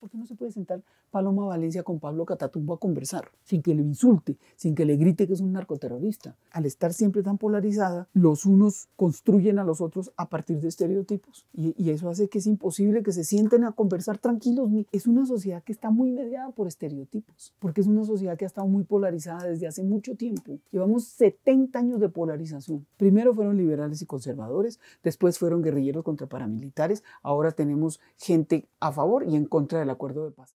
¿Por qué no se puede sentar Paloma Valencia con Pablo Catatumbo a conversar sin que le insulte, sin que le grite que es un narcoterrorista? Al estar siempre tan polarizada, los unos construyen a los otros a partir de estereotipos y eso hace que es imposible que se sienten a conversar tranquilos. Es una sociedad que está muy mediada por estereotipos, porque es una sociedad que ha estado muy polarizada desde hace mucho tiempo. Llevamos 70 años de polarización. Primero fueron liberales y conservadores, después fueron guerrilleros contra paramilitares, ahora tenemos gente a favor y en contra del acuerdo de paz.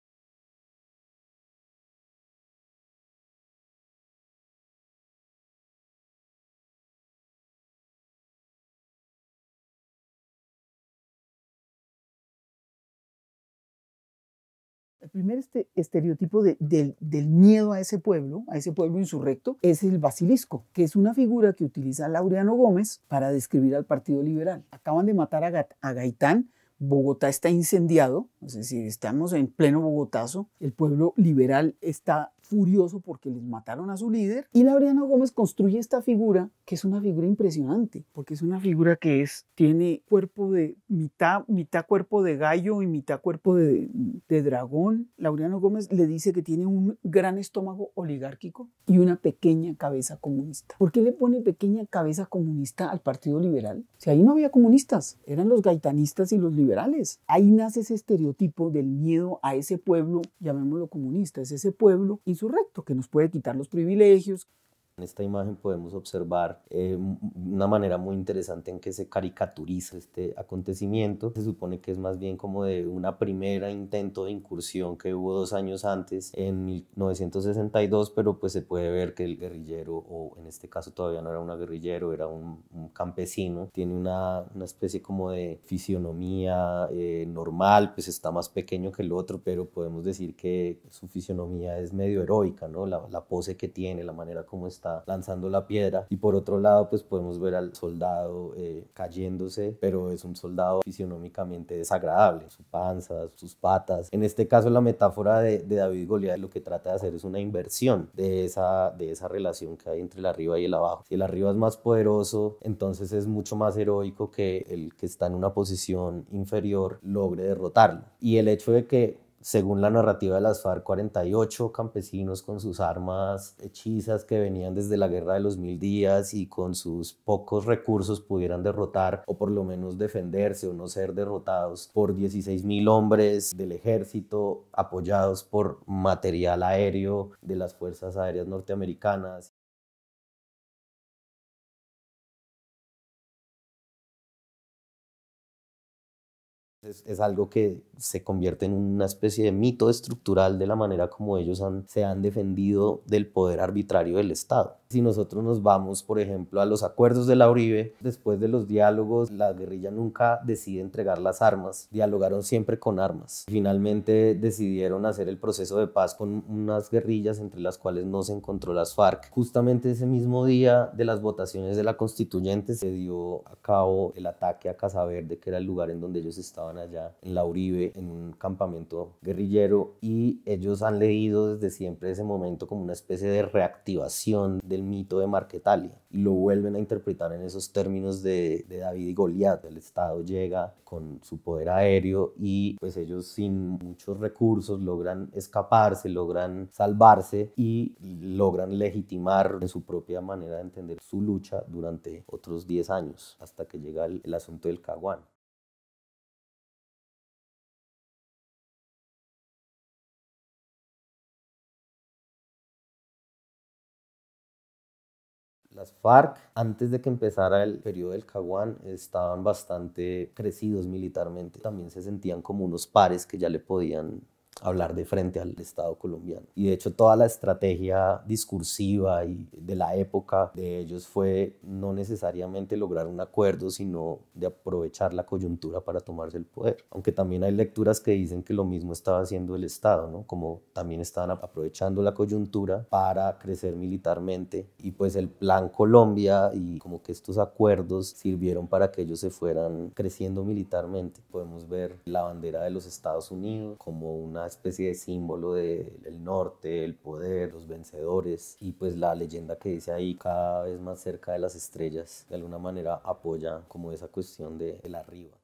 El primer estereotipo del miedo a ese pueblo insurrecto, es el basilisco, que es una figura que utiliza Laureano Gómez para describir al Partido Liberal. Acaban de matar a Gaitán, Bogotá está incendiado, es decir, estamos en pleno Bogotazo, el pueblo liberal está furioso porque les mataron a su líder y Laureano Gómez construye esta figura que es una figura impresionante porque es una figura que tiene cuerpo de mitad cuerpo de gallo y mitad cuerpo de dragón. Laureano Gómez le dice que tiene un gran estómago oligárquico y una pequeña cabeza comunista. ¿Por qué le pone pequeña cabeza comunista al Partido Liberal? Si ahí no había comunistas, eran los gaitanistas y los liberales. Ahí nace ese estereotipo del miedo a ese pueblo, llamémoslo comunista, es ese pueblo insurrecto que nos puede quitar los privilegios. En esta imagen podemos observar una manera muy interesante en que se caricaturiza este acontecimiento. Se supone que es más bien como de una primera intento de incursión que hubo 2 años antes, en 1962, pero pues se puede ver que el guerrillero, o en este caso todavía no era un guerrillero, era un campesino, tiene una especie como de fisionomía normal, pues está más pequeño que el otro, pero podemos decir que su fisionomía es medio heroica, ¿no? La pose que tiene, la manera como está lanzando la piedra, y por otro lado pues podemos ver al soldado cayéndose, pero es un soldado fisionómicamente desagradable, su panza, sus patas. En este caso la metáfora de David y Goliat lo que trata de hacer es una inversión de esa relación que hay entre el arriba y el abajo. Si el arriba es más poderoso, entonces es mucho más heroico que el que está en una posición inferior logre derrotarlo. Y el hecho de que, según la narrativa de las FARC, 48 campesinos con sus armas hechizas que venían desde la Guerra de los 1000 días y con sus pocos recursos pudieran derrotar, o por lo menos defenderse o no ser derrotados por 16.000 hombres del ejército apoyados por material aéreo de las Fuerzas Aéreas norteamericanas. Es algo que se convierte en una especie de mito estructural de la manera como ellos se han defendido del poder arbitrario del Estado. Si nosotros nos vamos, por ejemplo, a los acuerdos de la Uribe, después de los diálogos, la guerrilla nunca decide entregar las armas, dialogaron siempre con armas. Finalmente decidieron hacer el proceso de paz con unas guerrillas entre las cuales no se encontró las FARC. Justamente ese mismo día de las votaciones de la Constituyente se dio a cabo el ataque a Casa Verde, que era el lugar en donde ellos estaban allá en la Uribe, en un campamento guerrillero, y ellos han leído desde siempre ese momento como una especie de reactivación del mito de Marquetalia y lo vuelven a interpretar en esos términos de David y Goliat. El Estado llega con su poder aéreo y pues ellos sin muchos recursos logran escaparse, logran salvarse y logran legitimar en su propia manera de entender su lucha durante otros 10 años hasta que llega el asunto del Caguán. Las FARC, antes de que empezara el periodo del Caguán, estaban bastante crecidos militarmente. También se sentían como unos pares que ya le podían hablar de frente al Estado colombiano. Y de hecho toda la estrategia discursiva y de la época de ellos fue no necesariamente lograr un acuerdo, sino de aprovechar la coyuntura para tomarse el poder. Aunque también hay lecturas que dicen que lo mismo estaba haciendo el Estado, ¿no? Como también estaban aprovechando la coyuntura para crecer militarmente, y pues el Plan Colombia y como que estos acuerdos sirvieron para que ellos se fueran creciendo militarmente. Podemos ver la bandera de los Estados Unidos como una especie de símbolo del norte, el poder, los vencedores, y pues la leyenda que dice ahí, cada vez más cerca de las estrellas, de alguna manera apoya como esa cuestión del arriba.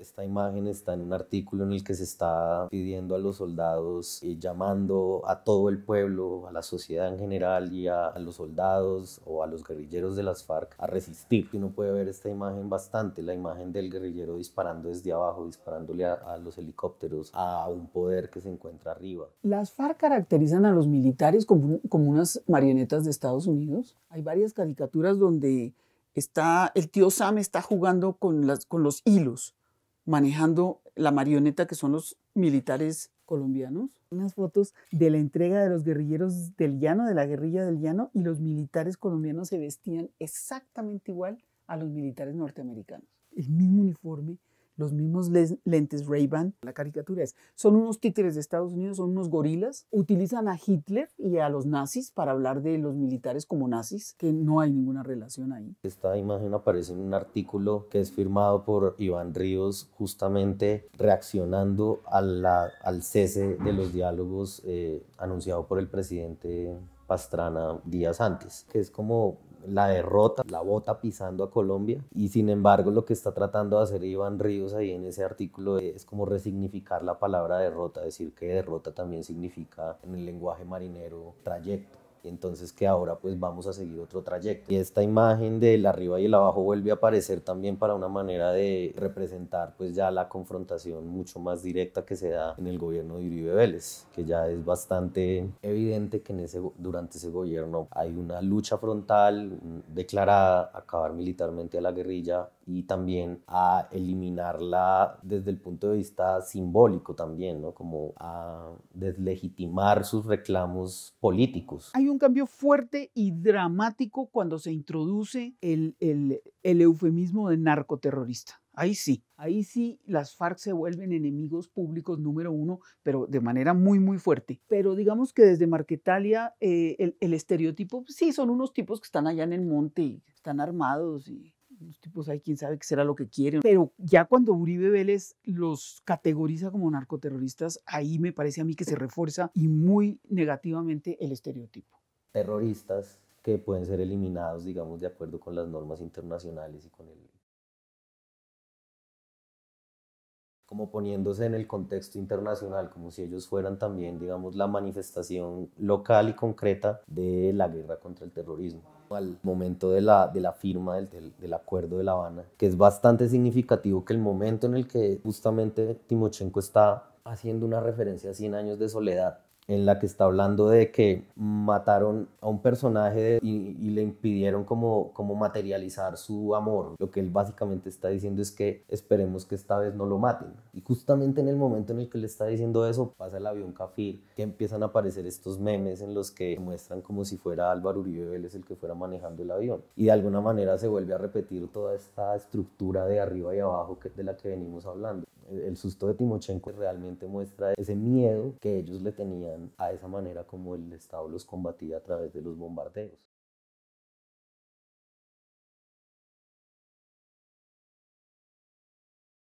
Esta imagen está en un artículo en el que se está pidiendo a los soldados y llamando a todo el pueblo, a la sociedad en general y a los soldados o a los guerrilleros de las FARC a resistir. Uno puede ver esta imagen bastante, la imagen del guerrillero disparando desde abajo, disparándole a los helicópteros, a un poder que se encuentra arriba. Las FARC caracterizan a los militares como unas marionetas de Estados Unidos. Hay varias caricaturas donde el tío Sam está jugando con los hilos, manejando la marioneta que son los militares colombianos. Unas fotos de la entrega de los guerrilleros del llano, de la guerrilla del llano, y los militares colombianos se vestían exactamente igual a los militares norteamericanos. El mismo uniforme, los mismos lentes Ray-Ban. La caricatura son unos títeres de Estados Unidos, son unos gorilas. Utilizan a Hitler y a los nazis para hablar de los militares como nazis, que no hay ninguna relación ahí. Esta imagen aparece en un artículo que es firmado por Iván Ríos, justamente reaccionando al cese de los diálogos anunciado por el presidente Pastrana días antes, que es como la derrota, la bota pisando a Colombia, y sin embargo lo que está tratando de hacer Iván Ríos ahí en ese artículo es como resignificar la palabra derrota, decir que derrota también significa en el lenguaje marinero trayecto. Entonces que ahora pues vamos a seguir otro trayecto. Y esta imagen del arriba y el abajo vuelve a aparecer también para una manera de representar pues ya la confrontación mucho más directa que se da en el gobierno de Uribe Vélez, que ya es bastante evidente que durante ese gobierno hay una lucha frontal declarada a acabar militarmente a la guerrilla y también a eliminarla desde el punto de vista simbólico también, ¿no? Como a deslegitimar sus reclamos políticos. Hay un cambio fuerte y dramático cuando se introduce el eufemismo de narcoterrorista. Ahí sí las FARC se vuelven enemigos públicos número uno, pero de manera muy, muy fuerte. Pero digamos que desde Marquetalia el estereotipo, sí, son unos tipos que están allá en el monte, están armados y los tipos ahí, quién sabe qué será lo que quieren. Pero ya cuando Uribe Vélez los categoriza como narcoterroristas, ahí me parece a mí que se refuerza y muy negativamente el estereotipo. Terroristas que pueden ser eliminados, digamos, de acuerdo con las normas internacionales y con el... como poniéndose en el contexto internacional, como si ellos fueran también, digamos, la manifestación local y concreta de la guerra contra el terrorismo. Al momento de la firma del Acuerdo de La Habana, que es bastante significativo que el momento en el que justamente Timochenko está haciendo una referencia a 100 años de soledad, en la que está hablando de que mataron a un personaje y le impidieron como materializar su amor. Lo que él básicamente está diciendo es que esperemos que esta vez no lo maten. Y justamente en el momento en el que le está diciendo eso, pasa el avión Cafir, que empiezan a aparecer estos memes en los que muestran como si fuera Álvaro Uribe Vélez el que fuera manejando el avión. Y de alguna manera se vuelve a repetir toda esta estructura de arriba y abajo de la que venimos hablando. El susto de Timochenko realmente muestra ese miedo que ellos le tenían a esa manera como el Estado los combatía a través de los bombardeos.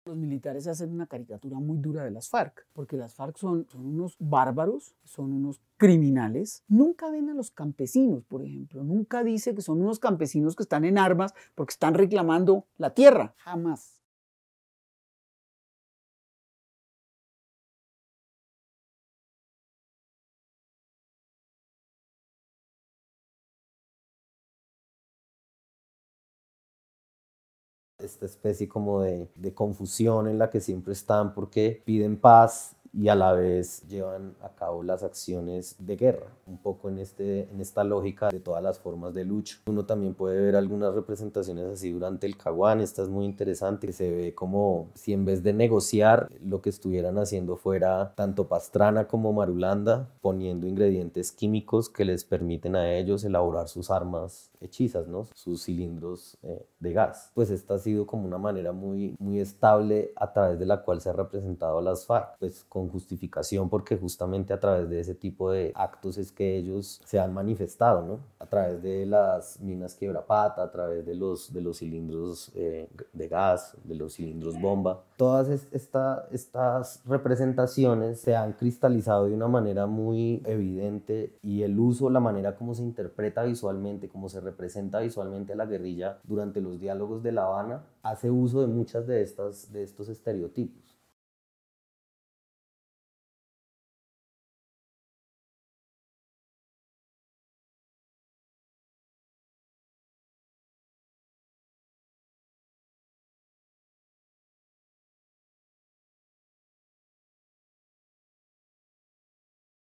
Los militares hacen una caricatura muy dura de las FARC, porque las FARC son unos bárbaros, son unos criminales. Nunca ven a los campesinos, por ejemplo. Nunca dice que son unos campesinos que están en armas porque están reclamando la tierra. Jamás. Esta especie como de confusión en la que siempre están porque piden paz y a la vez llevan a cabo las acciones de guerra, un poco en esta lógica de todas las formas de lucha. Uno también puede ver algunas representaciones así durante el Caguán, esta es muy interesante, que se ve como si en vez de negociar lo que estuvieran haciendo fuera tanto Pastrana como Marulanda poniendo ingredientes químicos que les permiten a ellos elaborar sus armas hechizas, ¿no? Sus cilindros de gas. Pues esta ha sido como una manera muy, muy estable a través de la cual se ha representado a las FARC, pues con justificación, porque justamente a través de ese tipo de actos es que ellos se han manifestado, ¿no? A través de las minas quiebrapata, a través de los cilindros de gas, de los cilindros bomba. Todas estas representaciones se han cristalizado de una manera muy evidente, y el uso, la manera como se interpreta visualmente, como se representa visualmente a la guerrilla durante los diálogos de La Habana, hace uso de muchas de estos estereotipos.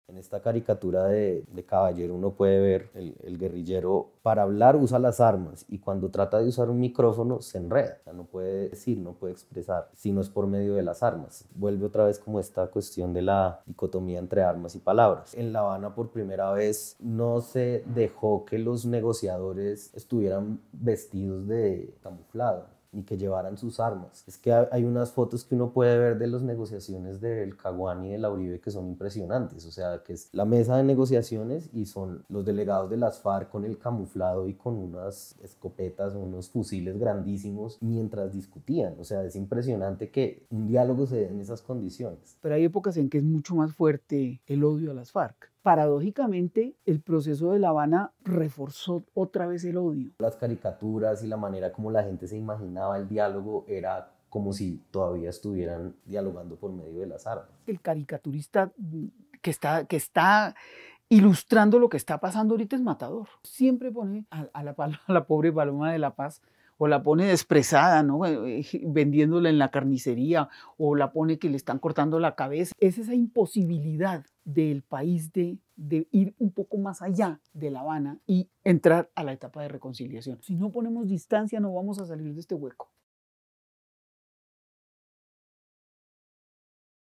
En esta caricatura de Caballero uno puede ver el guerrillero, para hablar usa las armas, y cuando trata de usar un micrófono se enreda, o sea, no puede decir, no puede expresar, si no es por medio de las armas. Vuelve otra vez como esta cuestión de la dicotomía entre armas y palabras. En La Habana por primera vez no se dejó que los negociadores estuvieran vestidos de camuflado, ni que llevaran sus armas. Es que hay unas fotos que uno puede ver de las negociaciones del Caguán y de la Uribe que son impresionantes, o sea, que es la mesa de negociaciones y son los delegados de las FARC con el camuflado y con unas escopetas, unos fusiles grandísimos mientras discutían. O sea, es impresionante que un diálogo se dé en esas condiciones. Pero hay épocas en que es mucho más fuerte el odio a las FARC. Paradójicamente, el proceso de La Habana reforzó otra vez el odio. Las caricaturas y la manera como la gente se imaginaba el diálogo era como si todavía estuvieran dialogando por medio de las armas. El caricaturista que está ilustrando lo que está pasando ahorita es matador. Siempre pone a la pobre Paloma de la Paz, o la pone expresada, ¿no? Vendiéndola en la carnicería, o la pone que le están cortando la cabeza. Es esa imposibilidad del país de ir un poco más allá de La Habana y entrar a la etapa de reconciliación. Si no ponemos distancia, no vamos a salir de este hueco.